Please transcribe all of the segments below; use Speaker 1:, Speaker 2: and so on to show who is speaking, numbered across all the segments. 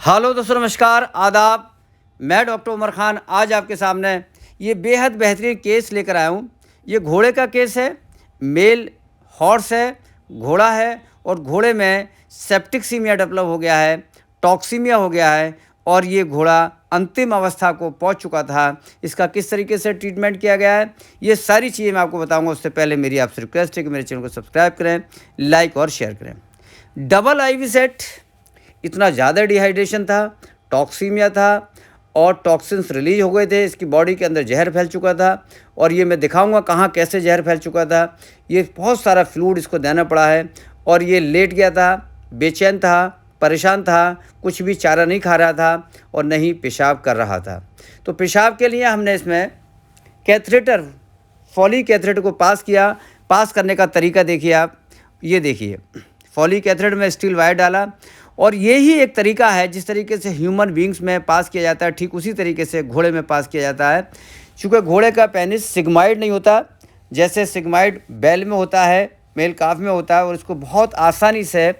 Speaker 1: Hello दोस्तों, नमस्कार, आदाब। मैं डॉक्टर उमर खान आज आपके सामने ये बेहद बेहतरीन केस लेकर आया हूँ। ये घोड़े का केस है। मेल हॉर्स है, घोड़ा है और घोड़े में सेप्टिकसीमिया डेवलप हो गया है, टॉक्सीमिया हो गया है और ये घोड़ा अंतिम अवस्था को पहुँच चुका था। इसका किस तरीके से ट्रीटमेंट किया गया है, ये सारी चीज़ें मैं आपको बताऊँगा। उससे पहले मेरी आपसे रिक्वेस्ट है कि मेरे चैनल को सब्सक्राइब करें, लाइक और शेयर करें। डबल IV सेट, इतना ज़्यादा डिहाइड्रेशन था, टॉक्सीमिया था और टॉक्सिन्स रिलीज हो गए थे। इसकी बॉडी के अंदर जहर फैल चुका था और ये मैं दिखाऊंगा कहाँ कैसे जहर फैल चुका था। ये बहुत सारा फ्लूइड इसको देना पड़ा है और ये लेट गया था, बेचैन था, परेशान था, कुछ भी चारा नहीं खा रहा था और नहीं पेशाब कर रहा था। तो पेशाब के लिए हमने इसमें कैथेटर, फॉली कैथेटर को पास किया। पास करने का तरीका देखिए आप, ये देखिए फॉली कैथेटर में स्टील वायर डाला और ये ही एक तरीका है जिस तरीके से ह्यूमन बींग्स में पास किया जाता है, ठीक उसी तरीके से घोड़े में पास किया जाता है। चूँकि घोड़े का पेनिस सिग्माइड नहीं होता, जैसे सिग्माइड बैल में होता है, मेल काफ में होता है, और इसको बहुत आसानी से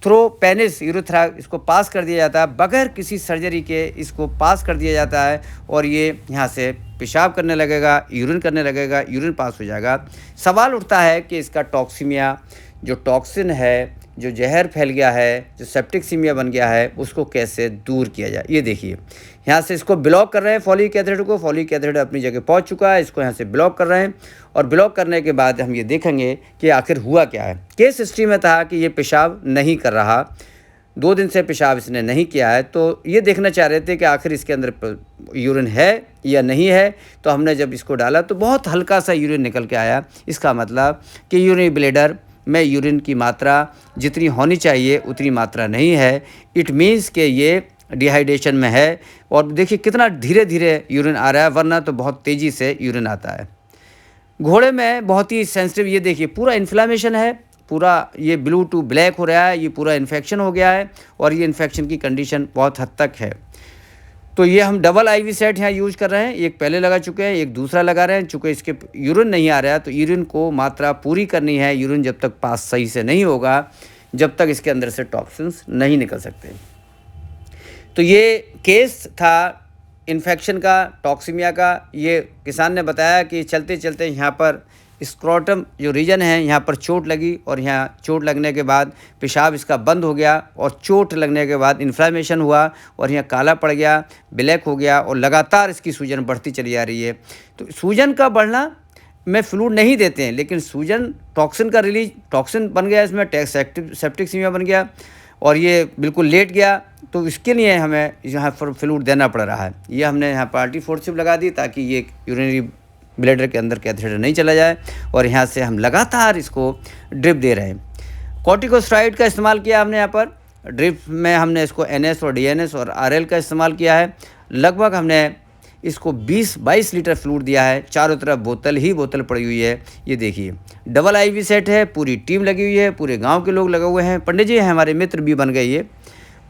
Speaker 1: थ्रो पेनिस यूरेथ्रा इसको पास कर दिया जाता है, बगैर किसी सर्जरी के इसको पास कर दिया जाता है और ये यहाँ से पेशाब करने लगेगा, यूरिन करने लगेगा, यूरिन पास हो जाएगा। सवाल उठता है कि इसका टॉक्सीमिया, जो टॉक्सिन है, जो जहर फैल गया है, जो सेप्टिकसीमिया बन गया है, उसको कैसे दूर किया जाए। ये देखिए यहाँ से इसको ब्लॉक कर रहे हैं फॉली कैथेटर को। फॉली कैथेटर अपनी जगह पहुँच चुका है, इसको यहाँ से ब्लॉक कर रहे हैं और ब्लॉक करने के बाद हम ये देखेंगे कि आखिर हुआ क्या है। केस हिस्ट्री में था कि ये पेशाब नहीं कर रहा, 2 दिन से पेशाब इसने नहीं किया है, तो ये देखना चाह रहे थे कि आखिर इसके अंदर यूरिन है या नहीं है। तो हमने जब इसको डाला तो बहुत हल्का सा यूरिन निकल के आया। इसका मतलब कि यूरिनरी ब्लैडर में यूरिन की मात्रा जितनी होनी चाहिए उतनी मात्रा नहीं है। इट मीन्स कि ये डिहाइड्रेशन में है। और देखिए कितना धीरे धीरे यूरिन आ रहा है, वरना तो बहुत तेज़ी से यूरिन आता है। घोड़े में बहुत ही सेंसिटिव, ये देखिए पूरा इन्फ्लामेशन है, पूरा ये ब्लू टू ब्लैक हो रहा है, ये पूरा इन्फेक्शन हो गया है और ये इन्फेक्शन की कंडीशन बहुत हद तक है। तो ये हम डबल IV सेट यहाँ यूज़ कर रहे हैं। एक पहले लगा चुके हैं, एक दूसरा लगा रहे हैं। चूँकि इसके यूरिन नहीं आ रहा है तो यूरिन को मात्रा पूरी करनी है। यूरिन जब तक पास सही से नहीं होगा, जब तक इसके अंदर से टॉक्सिन्स नहीं निकल सकते। तो ये केस था इन्फेक्शन का, टॉक्सीमिया का। ये किसान ने बताया कि चलते चलते यहाँ पर स्क्रोटम जो रीजन है, यहाँ पर चोट लगी और यहाँ चोट लगने के बाद पेशाब इसका बंद हो गया और चोट लगने के बाद इन्फ्लामेशन हुआ और यहाँ काला पड़ गया, ब्लैक हो गया और लगातार इसकी सूजन बढ़ती चली जा रही है। तो सूजन का बढ़ना में फ्लूइड नहीं देते हैं, लेकिन सूजन टॉक्सिन का रिलीज, टॉक्सिन बन गया इसमें, सेप्टिकसीमिया बन गया और ये बिल्कुल लेट गया। तो इसके लिए हमें यहाँ पर फ्लूइड देना पड़ रहा है। ये हमने यहाँ पर आर्टी फोर्सिप लगा दी ताकि ये यूरिनरी ब्लैडर के अंदर कैथेटर नहीं चला जाए और यहाँ से हम लगातार इसको ड्रिप दे रहे हैं। कॉर्टिकोस्टेरॉइड का इस्तेमाल किया हमने यहाँ पर ड्रिप में। हमने इसको NS और DNS और RL का इस्तेमाल किया है। लगभग हमने इसको 20-22 लीटर फ्लूइड दिया है। चारों तरफ बोतल ही बोतल पड़ी हुई है। ये देखिए डबल IV सेट है, पूरी टीम लगी हुई है, पूरे गाँव के लोग लगे हुए हैं। पंडित जी हैं हमारे, मित्र भी बन गए। ये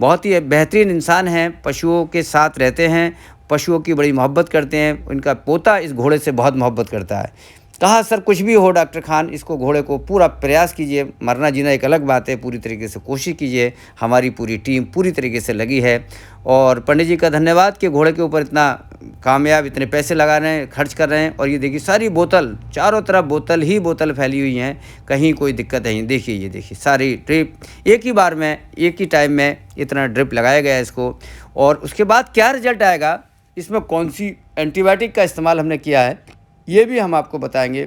Speaker 1: बहुत ही बेहतरीन इंसान हैं, पशुओं के साथ रहते हैं, पशुओं की बड़ी मोहब्बत करते हैं। इनका पोता इस घोड़े से बहुत मोहब्बत करता है। कहा सर कुछ भी हो डॉक्टर खान, इसको घोड़े को पूरा प्रयास कीजिए, मरना जीना एक अलग बात है, पूरी तरीके से कोशिश कीजिए। हमारी पूरी टीम पूरी तरीके से लगी है और पंडित जी का धन्यवाद कि घोड़े के ऊपर इतना कामयाब, इतने पैसे लगा रहे हैं, खर्च कर रहे हैं। और ये देखिए सारी बोतल, चारों तरफ बोतल ही बोतल फैली हुई हैं, कहीं कोई दिक्कत नहीं। देखिए ये देखिए सारी ड्रिप एक ही बार में, एक ही टाइम में इतना ड्रिप लगाया गया है इसको। और उसके बाद क्या रिजल्ट आएगा, इसमें कौन सी एंटीबायोटिक का इस्तेमाल हमने किया है, ये भी हम आपको बताएंगे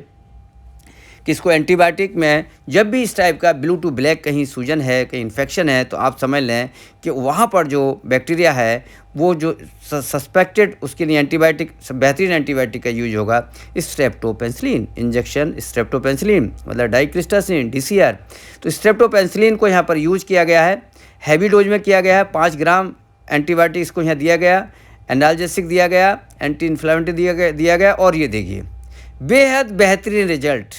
Speaker 1: कि इसको एंटीबायोटिक में जब भी इस टाइप का ब्लू टू ब्लैक कहीं सूजन है, कहीं इन्फेक्शन है, तो आप समझ लें कि वहाँ पर जो बैक्टीरिया है वो जो सस्पेक्टेड, उसके लिए एंटीबायोटिक, बेहतरीन एंटीबायोटिक का यूज होगा स्ट्रेप्टोपेनिसिलिन इंजेक्शन। स्ट्रेप्टोपेनिसिलिन मतलब डाइक्रिस्टासिन, DCR। तो स्ट्रेप्टोपेनिसिलिन को यहाँ पर यूज किया गया है, हैवी डोज में किया गया है। 5 ग्राम एंटीबायोटिक इसको यहाँ दिया गया, एनाल्जेसिक दिया गया, एंटी इन्फ्लेमेटरी दिया गया। और ये देखिए बेहद बेहतरीन रिजल्ट,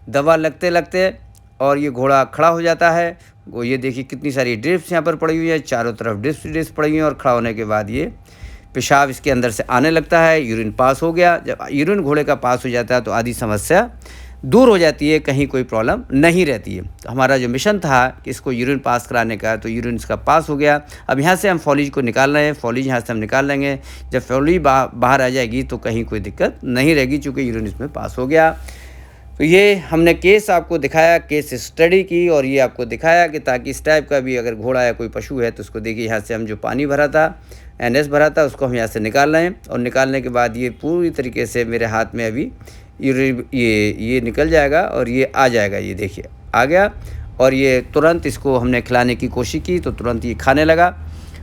Speaker 1: दवा लगते लगते और ये घोड़ा खड़ा हो जाता है। वो ये देखिए कितनी सारी ड्रिप्स यहाँ पर पड़ी हुई है, चारों तरफ ड्रिप्स पड़ी हुई हैं और खड़ा होने के बाद ये पेशाब इसके अंदर से आने लगता है। यूरिन पास हो गया। जब यूरिन घोड़े का पास हो जाता है तो आधी समस्या दूर हो जाती है, कहीं कोई प्रॉब्लम नहीं रहती है। तो हमारा जो मिशन था कि इसको यूरिन पास कराने का, तो यूरिन इसका पास हो गया। अब यहाँ से हम फॉलीज को निकाल रहे हैं, फॉलीज यहाँ से हम निकाल लेंगे। जब फॉलीज बाहर आ जाएगी तो कहीं कोई दिक्कत नहीं रहेगी, चूँकि यूरिन इसमें पास हो गया। तो ये हमने केस आपको दिखाया, केस स्टडी की, और ये आपको दिखाया कि ताकि इस टाइप का भी अगर घोड़ा या कोई पशु है तो उसको देखिए, यहाँ से हम जो पानी भरा था, NS भरा था, उसको हम यहाँ से निकाल रहे हैं। और निकालने के बाद ये पूरी तरीके से मेरे हाथ में अभी ये निकल जाएगा और ये आ जाएगा, ये देखिए आ गया। और ये तुरंत इसको हमने खिलाने की कोशिश की तो तुरंत ये खाने लगा,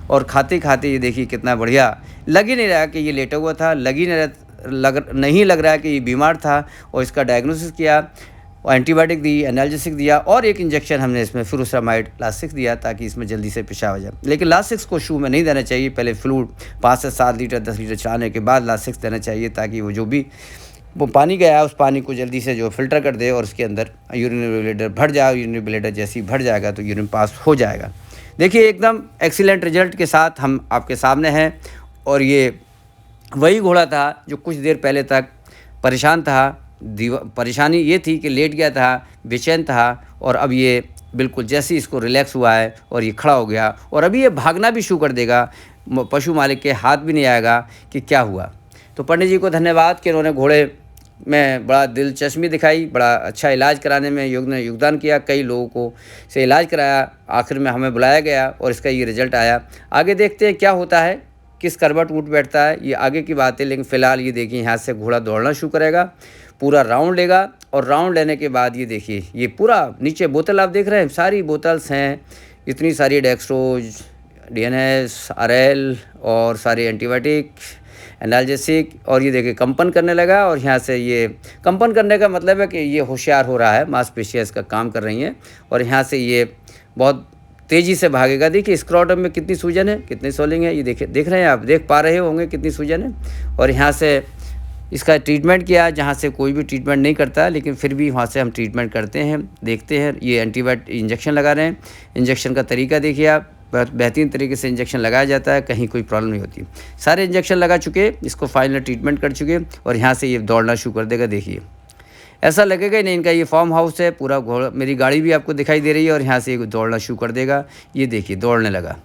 Speaker 1: और खाते खाते ये देखिए कितना बढ़िया। लग ही नहीं रहा कि ये लेटा हुआ था, नहीं लग रहा है कि ये बीमार था। और इसका डायग्नोसिस किया, और एंटीबायोटिक दी, एनाल्जेसिक दिया, और एक इंजेक्शन हमने इसमें फ्यूरोसामाइड लास्ट 6 दिया ताकि इसमें जल्दी से पेशाब आ जाए। लेकिन लास्ट 6 को शुरू में नहीं देना चाहिए, पहले फ्लूइड 5 से 7 लीटर 10 लीटर चलाने के बाद लास्ट 6 देना चाहिए, ताकि वो जो भी वो पानी गया है उस पानी को जल्दी से जो फ़िल्टर कर दे और उसके अंदर यूरिनरी ब्लैडर भर जाए। यूरिनरी ब्लैडर जैसे ही भर जाएगा तो यूरिन पास हो जाएगा। देखिए एकदम एक्सीलेंट रिजल्ट के साथ हम आपके सामने हैं। और ये वही घोड़ा था जो कुछ देर पहले तक परेशान था। परेशानी ये थी कि लेट गया था, बेचैन था, और अब ये बिल्कुल जैसे ही इसको रिलैक्स हुआ है और ये खड़ा हो गया, और अभी ये भागना भी शुरू कर देगा। पशु मालिक के हाथ भी नहीं आएगा कि क्या हुआ। तो पंडित जी को धन्यवाद कि उन्होंने घोड़े में बड़ा दिलचस्पी दिखाई, बड़ा अच्छा इलाज कराने में योगदान किया। कई लोगों को से इलाज कराया, आखिर में हमें बुलाया गया और इसका ये रिज़ल्ट आया। आगे देखते हैं क्या होता है, किस करवट उठ बैठता है, ये आगे की बात है। लेकिन फ़िलहाल ये देखिए यहाँ से घोड़ा दौड़ना शुरू करेगा, पूरा राउंड लेगा, और राउंड लेने के बाद ये देखिए ये पूरा नीचे बोतल आप देख रहे हैं, सारी बोतल्स हैं, इतनी सारी डेक्सट्रोज, DNS, RL और सारे एंटीबायोटिक, एनाल्जेसिक, और ये देखिए कंपन करने लगा। और यहाँ से ये कंपन करने का मतलब है कि ये होशियार हो रहा है, मांसपेशियाँ इसका काम कर रही हैं, और यहाँ से ये बहुत तेज़ी से भागेगा। देखिए स्क्रोटम में कितनी सूजन है, कितनी सोलिंग है, ये देख रहे हैं आप, देख पा रहे होंगे कितनी सूजन है। और यहाँ से इसका ट्रीटमेंट किया, जहाँ से कोई भी ट्रीटमेंट नहीं करता, लेकिन फिर भी वहाँ से हम ट्रीटमेंट करते हैं, देखते हैं। ये एंटीबायोटिक इंजेक्शन लगा रहे हैं, इंजेक्शन का तरीका देखिए आप, बहुत बेहतरीन तरीके से इंजेक्शन लगाया जाता है, कहीं कोई प्रॉब्लम नहीं होती। सारे इंजेक्शन लगा चुके, इसको फाइनल ट्रीटमेंट कर चुके, और यहाँ से ये दौड़ना शुरू कर देगा। देखिए ऐसा लगेगा ही नहीं, इनका ये फार्म हाउस है पूरा। घोड़ा, मेरी गाड़ी भी आपको दिखाई दे रही है, और यहाँ से ये दौड़ना शुरू कर देगा। ये देखिए दौड़ने लगा,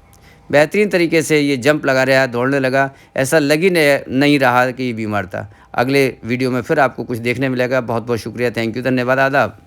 Speaker 1: बेहतरीन तरीके से ये जंप लगा रहा है, दौड़ने लगा। ऐसा लग ही नहीं रहा कि ये बीमार था। अगले वीडियो में फिर आपको कुछ देखने मिलेगा। बहुत बहुत शुक्रिया, थैंक यू, धन्यवाद, आदाब।